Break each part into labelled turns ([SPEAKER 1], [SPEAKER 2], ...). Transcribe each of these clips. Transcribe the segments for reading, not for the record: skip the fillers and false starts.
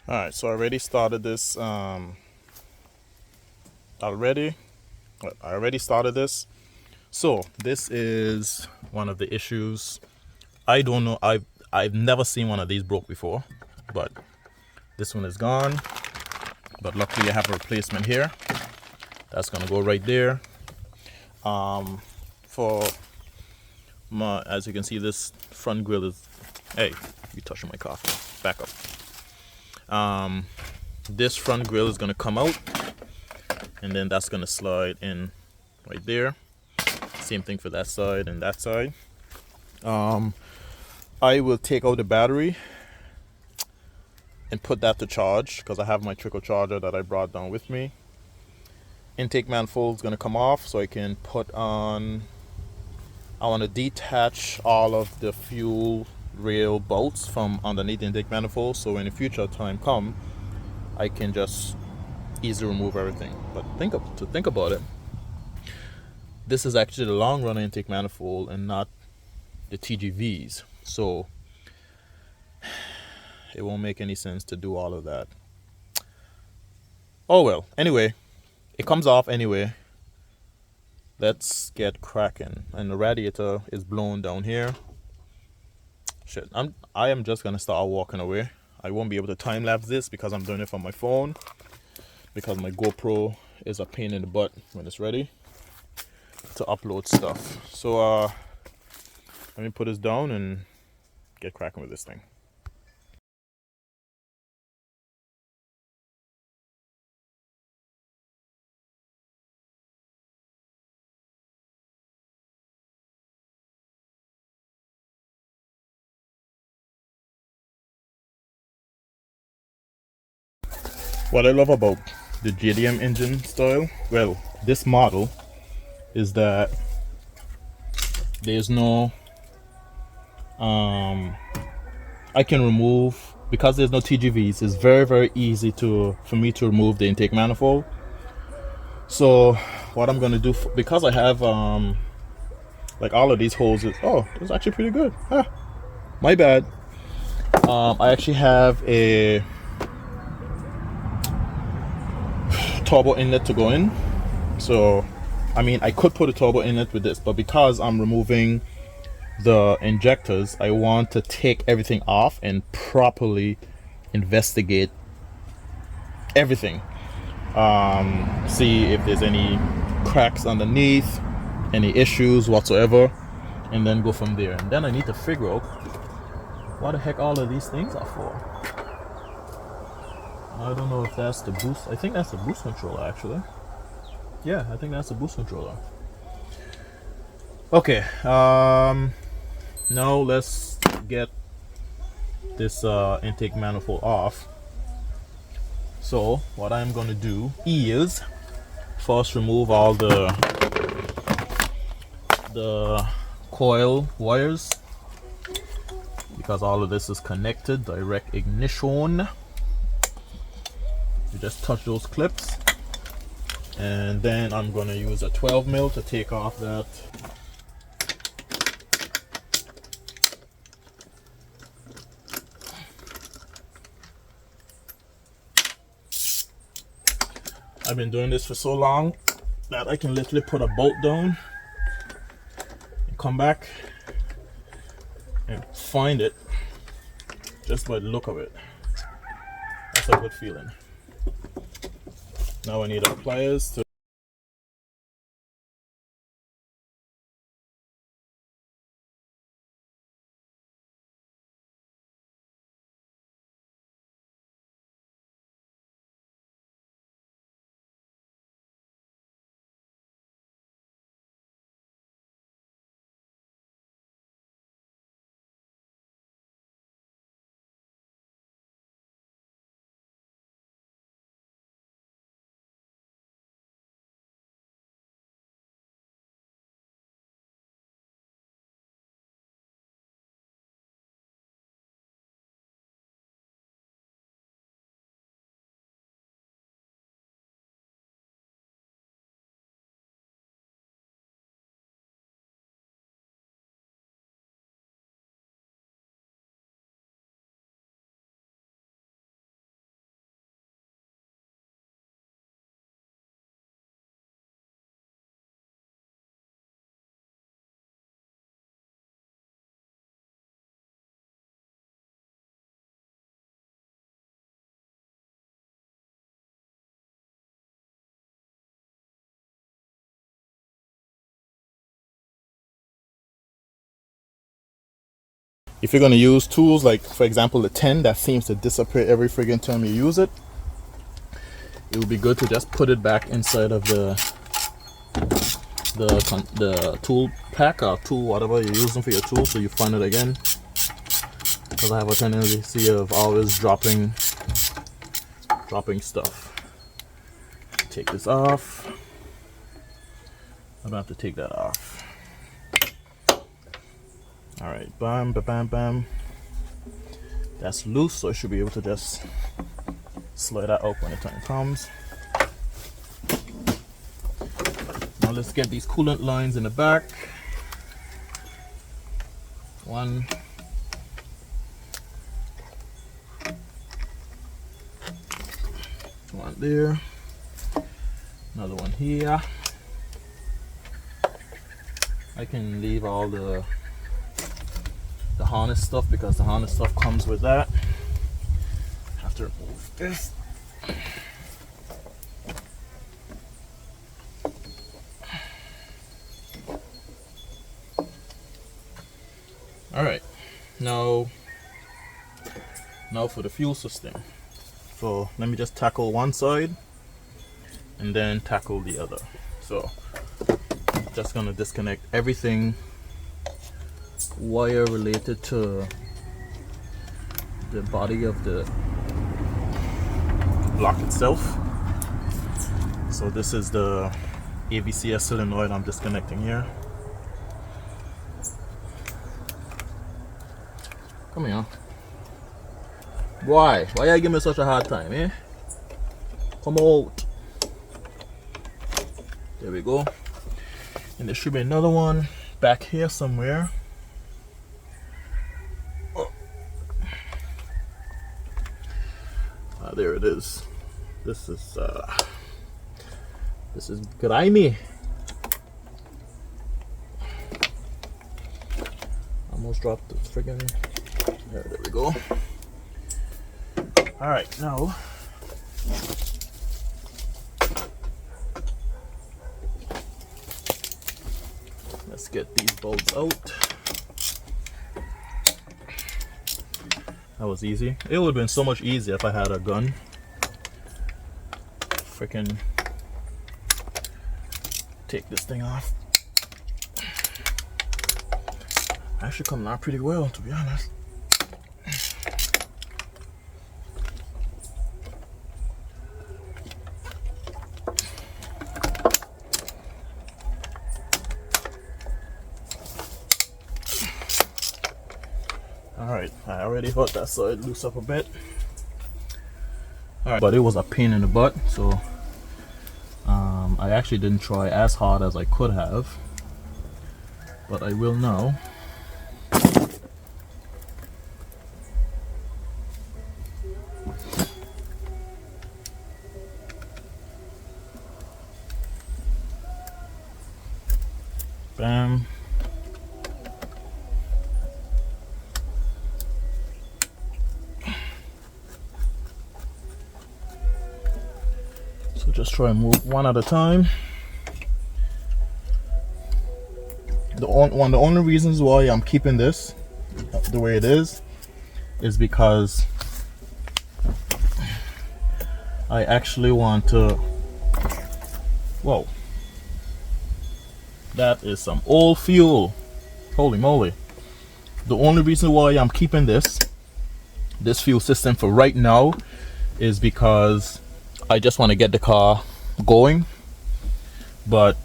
[SPEAKER 1] All right, so I already started this. Already, I already started this. So this is one of the issues. I don't know. I've never seen one of these broke before, but this one is gone. But luckily, I have a replacement here. That's gonna go right there. For my, as you can see, this front grill is. Hey, you touching my coffee? Back up. This front grill is gonna come out, and then that's gonna slide in right there. Same thing for that side and that side. I will take out the battery and put that to charge because I have my trickle charger that I brought down with me. Intake manifold is going to come off so I can put on. I want to detach all of the fuel rail bolts from underneath the intake manifold, so when the future time come, I can just easily remove everything. But think about it, this is actually the long run intake manifold and not the TGVs, so it won't make any sense to do all of that. Oh well, anyway, it comes off anyway. Let's get cracking. And the radiator is blown down here. Shit, I am just gonna start walking away. I won't be able to time lapse this because I'm doing it from my phone, because my GoPro is a pain in the butt when it's ready to upload stuff. So let me put this down and get cracking with this thing. What I love about the JDM engine style, well, this model, is that there's no I can remove, because there's no TGVs, it's very easy for me to remove the intake manifold. So what I'm gonna do, because I have like all of these holes is, oh, it's actually pretty good. My bad. I actually have a turbo inlet to go in. So I mean, I could put a turbo inlet with this, but because I'm removing the injectors, I want to take everything off and properly investigate everything. See if there's any cracks underneath, any issues whatsoever, and then go from there. And then I need to figure out what the heck all of these things are for. I don't know if that's the boost. I think that's the boost controller, actually. Yeah, I think that's the boost controller. Okay, now let's get this intake manifold off. So what I'm gonna do is first remove all the coil wires, because all of this is connected, direct ignition. You just touch those clips, and then I'm gonna use a 12 mil to take off that. I've been doing this for so long that I can literally put a bolt down and come back and find it just by the look of it. That's a good feeling. Now I need our pliers to if you're going to use tools like, for example, the 10 that seems to disappear every friggin' time you use it, it would be good to just put it back inside of the tool pack or tool, whatever you're using for your tool, so you find it again. Because I have a tendency of always dropping stuff. Take this off. I don't have to take that off. Alright, bam, bam, bam, bam. That's loose, so I should be able to just slide that out when the time comes. Now let's get these coolant lines in the back. One. One there. Another one here. I can leave all the harness stuff because the harness stuff comes with that. Have to remove this. All right, now for the fuel system. So let me just tackle one side and then tackle the other. So just gonna disconnect everything wire related to the body of the block itself. So this is the AVCS solenoid I'm disconnecting here. Come here. Why you give me such a hard time, eh? Come out. There we go. And there should be another one back here somewhere. Oh. There it is. This is grimy. Almost dropped the friggin'. There we go. All right, now let's get these bolts out. That was easy. It would have been so much easier if I had a gun. Freaking take this thing off. Actually coming out pretty well, to be honest. Alright, I already got that side loose up a bit. Alright, but it was a pain in the butt, so I actually didn't try as hard as I could have, but I will now. Bam. So just try and move one at a time. The only reasons why I'm keeping this the way it is because I actually want to. Whoa. That is some old fuel. Holy moly. The only reason why I'm keeping this fuel system for right now is because I just want to get the car going, but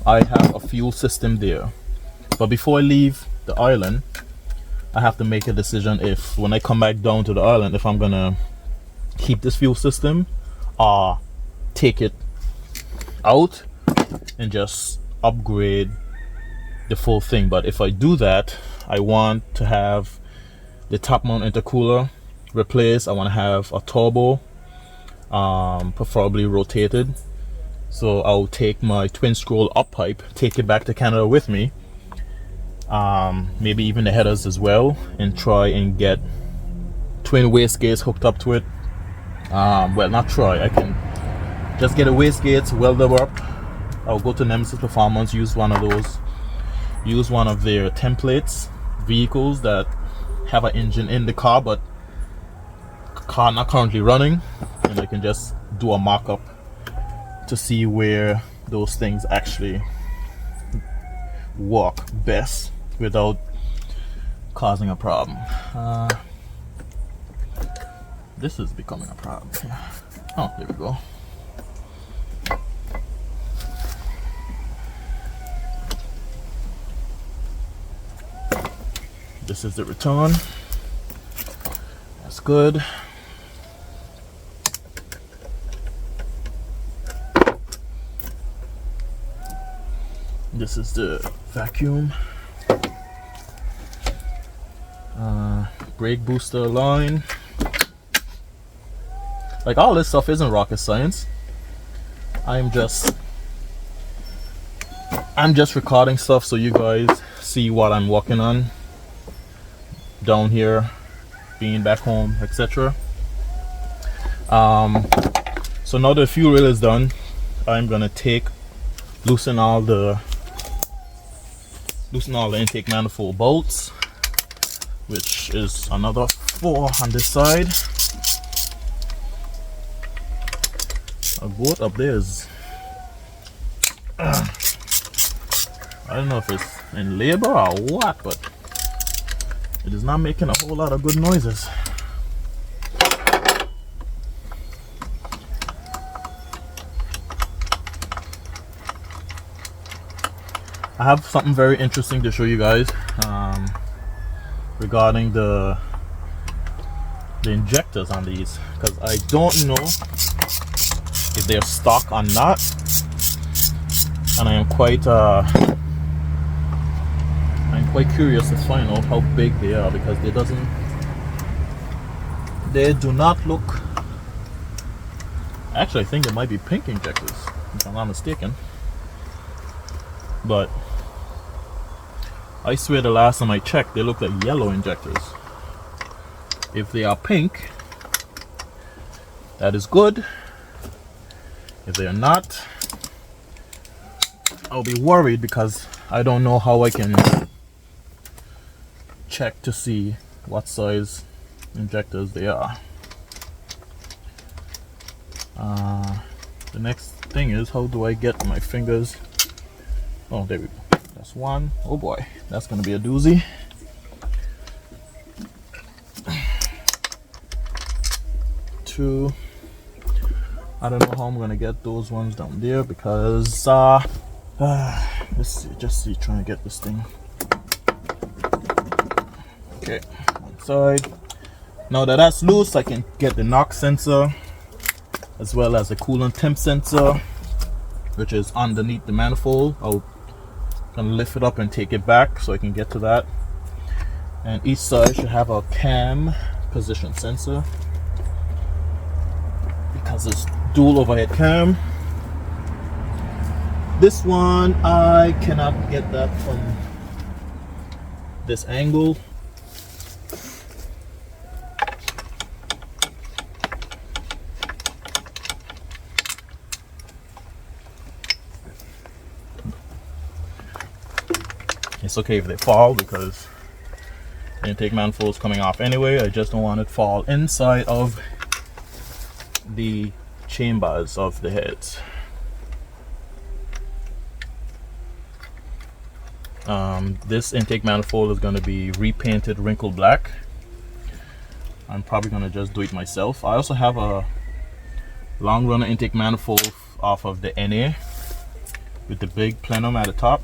[SPEAKER 1] I have a fuel system there. But before I leave the island, I have to make a decision if when I come back down to the island, if I'm gonna keep this fuel system or take it out and just upgrade the full thing. But if I do that, I want to have the top mount intercooler replaced. I want to have a turbo, preferably rotated. So I'll take my twin scroll up pipe, take it back to Canada with me, maybe even the headers as well, and try and get twin wastegates hooked up to it. Well, not try, I can just get a wastegates, weld them up. I'll go to Nemesis Performance, use one of those, use one of their templates vehicles that have an engine in the car, but car not currently running, and I can just do a mock-up to see where those things actually work best without causing a problem. This is becoming a problem. Oh, there we go. This is the return. That's good. This is the vacuum. Brake booster line. Like, all this stuff isn't rocket science. I'm just recording stuff so you guys see what I'm working on down here, being back home, etc. So now the fuel rail is done, I'm gonna loosen all the intake manifold bolts, which is another 4 on this side. A bolt up there is I don't know if it's in labor or what, but it is not making a whole lot of good noises. I have something very interesting to show you guys regarding the injectors on these, because I don't know if they're stock or not, and I'm quite curious to find out how big they are, because they do not look. Actually, I think they might be pink injectors, if I'm not mistaken. But I swear the last time I checked, they look like yellow injectors. If they are pink, that is good. If they are not, I'll be worried, because I don't know how I can check to see what size injectors they are. The next thing is, how do I get my fingers? Oh, there we go. That's one. Oh boy, that's gonna be a doozy. Two. I don't know how I'm gonna get those ones down there, because let's see, just see, trying to get this thing. Okay, one side. Now that that's loose, I can get the knock sensor as well as the coolant temp sensor, which is underneath the manifold. I'll gonna lift it up and take it back so I can get to that. And each side should have a cam position sensor, because it's dual overhead cam. This one, I cannot get that from this angle. It's okay if they fall, because the intake manifold is coming off anyway. I just don't want it to fall inside of the chambers of the heads. This intake manifold is going to be repainted wrinkled black. I'm probably going to just do it myself. I also have a long runner intake manifold off of the NA with the big plenum at the top.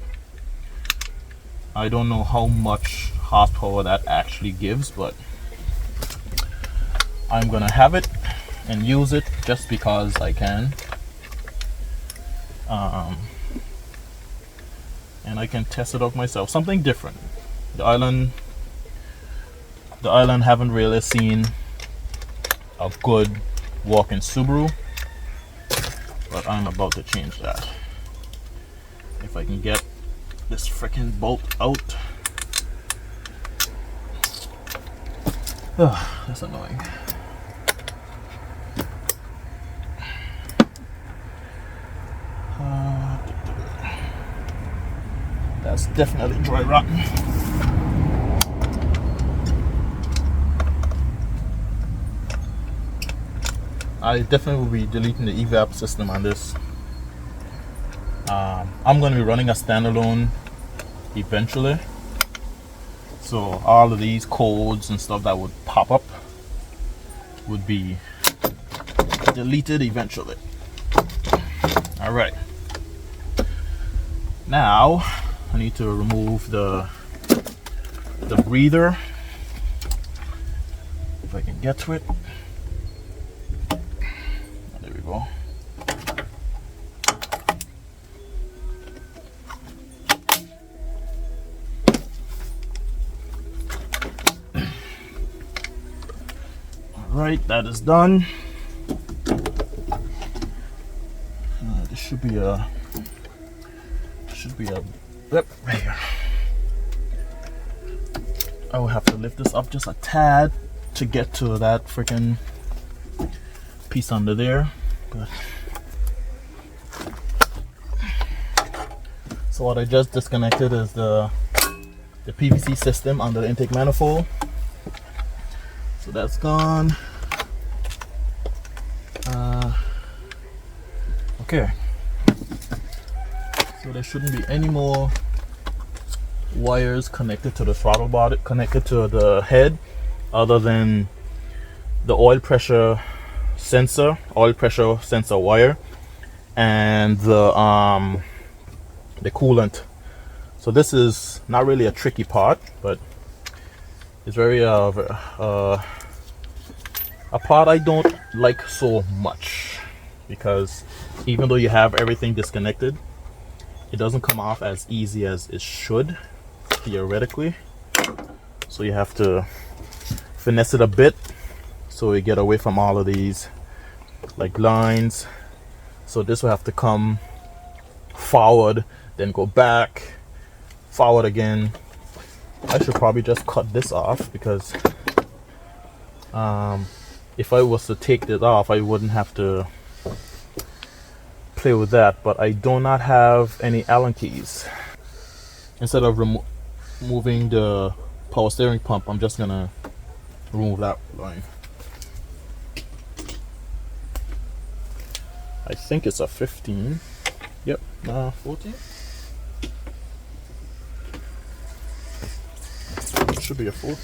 [SPEAKER 1] I don't know how much horsepower that actually gives, but I'm gonna have it and use it just because I can. And I can test it out myself. Something different. The island haven't really seen a good walk-in Subaru, but I'm about to change that. If I can get this freaking bolt out. Ugh, that's annoying. That's definitely dry rotten. I definitely will be deleting the evap system on this. I'm going to be running a standalone eventually, so all of these codes and stuff that would pop up would be deleted eventually. All right, now I need to remove the breather if I can get to it. There we go. Right, that is done. This should be a yep, right here. I will have to lift this up just a tad to get to that freaking piece under there. But so what I just disconnected is the PVC system under the intake manifold. So that's gone. Okay, so there shouldn't be any more wires connected to the throttle body, connected to the head, other than the oil pressure sensor wire and the coolant. So this is not really a tricky part, but it's very a part I don't like so much, because even though you have everything disconnected, it doesn't come off as easy as it should theoretically. So you have to finesse it a bit so you get away from all of these like lines. So this will have to come forward, then go back, forward again. I should probably just cut this off, because if I was to take this off, I wouldn't have to play with that. But I do not have any Allen keys. Instead of removing the power steering pump, I'm just gonna remove that line. I think it's a 15. Yep, 14. It should be a 14.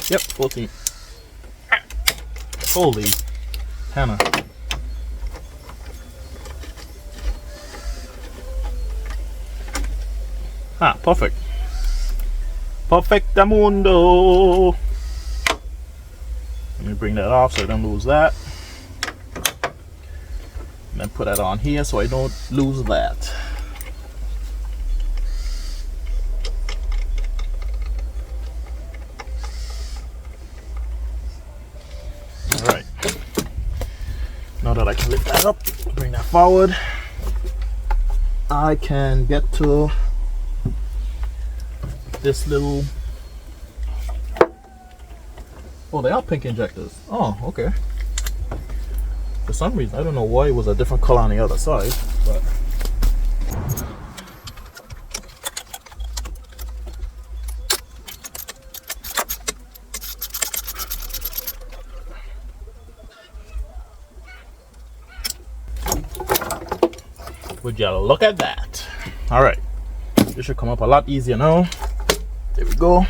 [SPEAKER 1] Yep, 14. Holy Hannah. Perfect. Perfectamundo. Let me bring that off so I don't lose that. And then put that on here so I don't lose that. Alright. Now that I can lift that up, bring that forward, I can get to this little... Oh, they are pink injectors. Oh, okay. For some reason, I don't know why it was a different color on the other side, but... Would you look at that? All right, this should come up a lot easier now. There we go.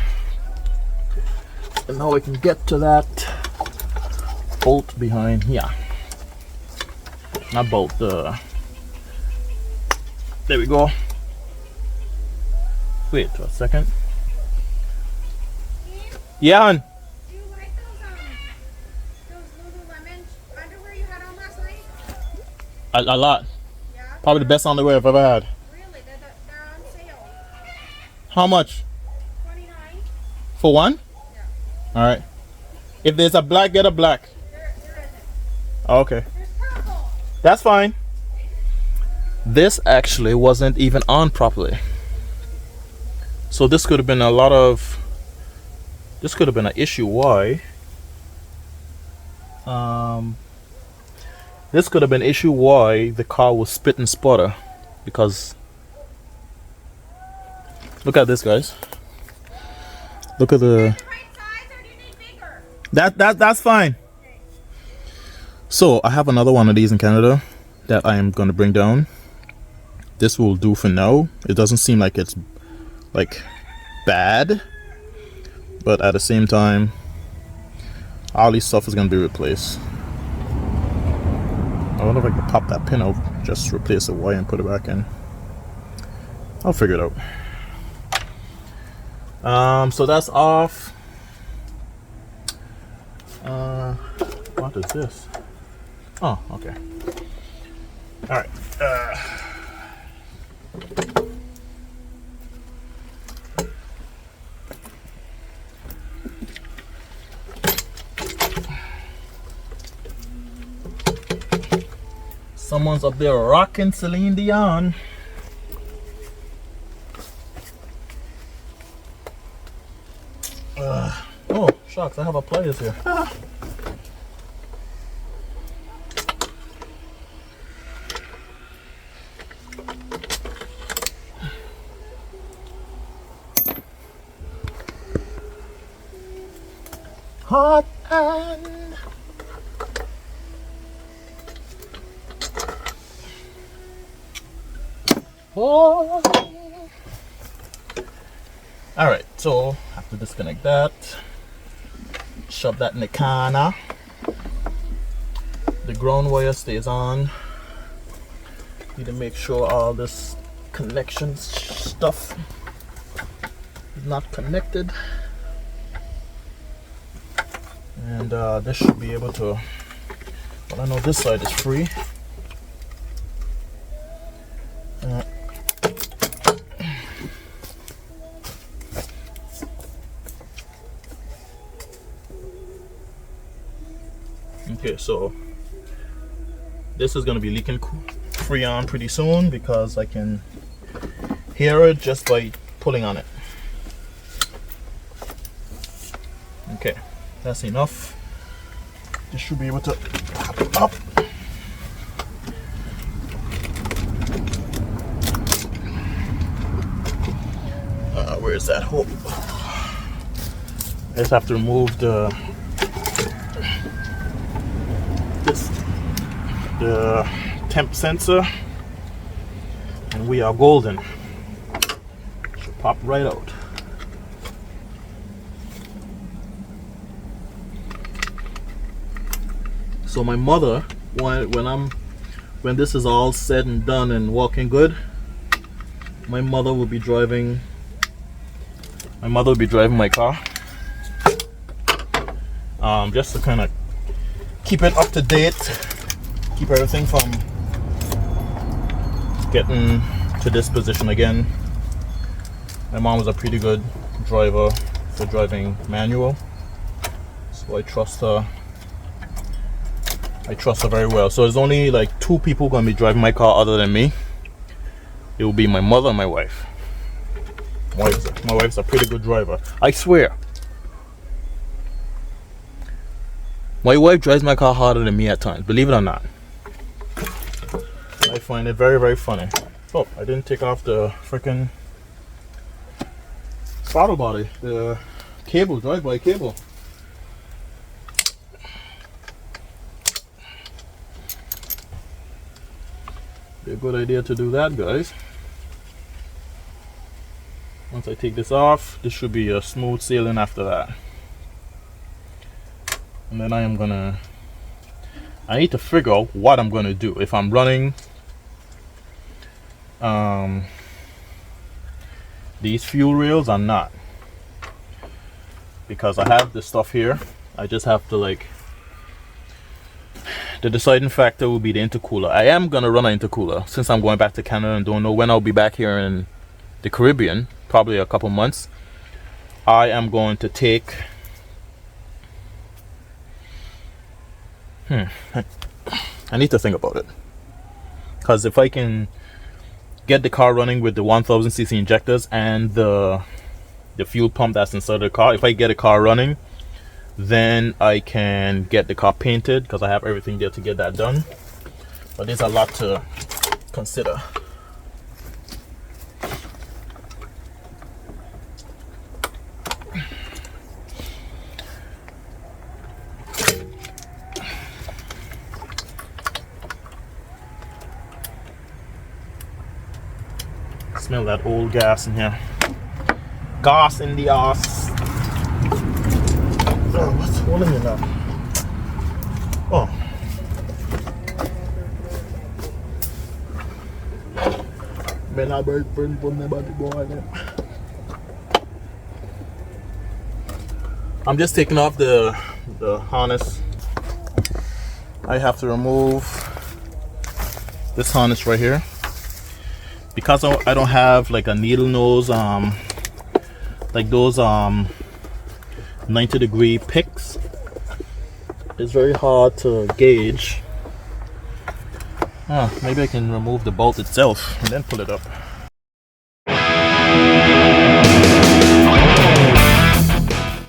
[SPEAKER 1] And now we can get to that bolt behind here. Not bolt, there we go. Wait a second. Yeah, hon.
[SPEAKER 2] Do you like those Lululemon underwear you had on last night?
[SPEAKER 1] A lot.
[SPEAKER 2] Yeah.
[SPEAKER 1] Probably the best underwear I've ever had.
[SPEAKER 2] Really? They're on sale.
[SPEAKER 1] How much?
[SPEAKER 2] $29.
[SPEAKER 1] For one?
[SPEAKER 2] Yeah.
[SPEAKER 1] Alright. If there's a black, get a black.
[SPEAKER 2] There isn't.
[SPEAKER 1] Oh, okay.
[SPEAKER 2] There's purple.
[SPEAKER 1] That's fine. This actually wasn't even on properly. So this could have been a lot of... This could have been an issue why. This could have been an issue why the car was spit and sputter. Because... Look at this, guys. Look at the...
[SPEAKER 2] Is that the right size or do you need bigger?
[SPEAKER 1] That's fine. So I have another one of these in Canada that I am going to bring down. This will do for now. It doesn't seem like it's like bad, but at the same time, all these stuff is going to be replaced. I wonder if I can pop that pin out, just replace the wire and put it back in. I'll figure it out. So that's off. What is this? Oh, okay. All right. Someone's up there rocking Celine Dion. Oh, shucks, I have a pliers here. Hot and oh. Alright, so have to disconnect that. Shove that in the corner. The ground wire stays on. Need to make sure all this connection stuff is not connected. And this should be able to, well, I know this side is free. Okay, so this is going to be leaking Freon pretty soon because I can hear it just by pulling on it. Okay, that's enough. This should be able to pop it up. Where's that hole? I just have to remove the temp sensor, and we are golden. Should pop right out. So my mother, when this is all said and done and walking good, my mother will be driving my car, just to kind of keep it up to date, keep everything from getting to this position again. My mom was a pretty good driver for driving manual, so I trust her very well. So there's only like 2 people going to be driving my car other than me. It will be my mother and my wife. My wife's a pretty good driver, I swear. My wife drives my car harder than me at times, believe it or not. I find it very, very funny. Oh, I didn't take off the freaking throttle body, the cable, drive-by cable. Be a good idea to do that, guys. Once I take this off, this should be a smooth sailing after that. And then I need to figure out what I'm gonna do. If I'm running these fuel rails or not. Because I have this stuff here. I just have to the deciding factor will be the intercooler. I am gonna run an intercooler since I'm going back to Canada and don't know when I'll be back here in the Caribbean, probably a couple months. I am going to take I need to think about it, because if I can get the car running with the 1000cc injectors and the fuel pump that's inside the car, if I get a car running, then I can get the car painted, because I have everything there to get that done. But there's a lot to consider. Smell that old gas in here. Gas in the ass. Oh, what's holding it now? Oh. Man, I break friend from the body boy. I'm just taking off the harness. I have to remove this harness right here because I don't have like a needle nose, like those 90-degree picks. It's very hard to gauge. Maybe I can remove the bolt itself and then pull it up.